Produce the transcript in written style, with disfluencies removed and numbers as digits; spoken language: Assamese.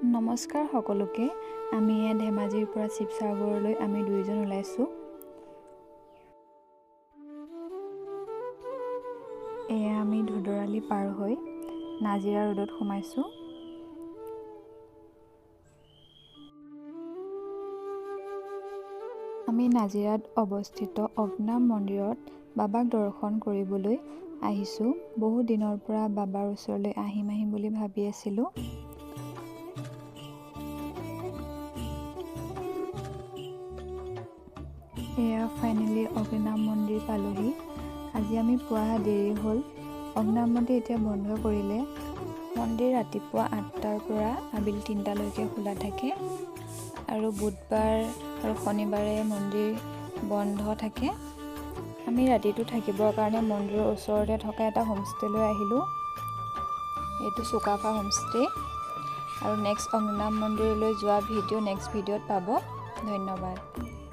নমস্কাৰ সকলোকে। আমি ধেমাজিৰ পৰা শিৱসাগৰলৈ আমি দুইজন ওলাইছোঁ। এয়া আমি ধুদৰালি পাৰ হৈ নাজিৰা ৰোডত সোমাইছোঁ। আমি নাজিৰাত অৱস্থিত অগ্নিনাভ মন্দিৰত বাবাক দৰ্শন কৰিবলৈ আহিছোঁ। বহু দিনৰ পৰা বাবাৰ ওচৰলৈ আহিম বুলি ভাবি আছিলোঁ। এয়া ফাইনেলি অগ্নিনাভ মন্দিৰ পালোহি। আজি আমি পুৱা দেৰি হ'ল। অগ্নিনাভ মন্দিৰ এতিয়া বন্ধ কৰিলে। মন্দিৰ ৰাতিপুৱা 8টাৰ পৰা আবেলি 3টালৈকে খোলা থাকে আৰু বুধবাৰ আৰু শনিবাৰে মন্দিৰ বন্ধ থাকে। আমি ৰাতিটো থাকিবৰ কাৰণে মন্দিৰৰ ওচৰতে থকা এটা হোমষ্টেলৈ আহিলোঁ। এইটো চুকাফা হোমষ্টে। আৰু নেক্সট অগ্নিনাভ মন্দিৰলৈ যোৱা ভিডিঅ' নেক্সট ভিডিঅ'ত পাব। ধন্যবাদ।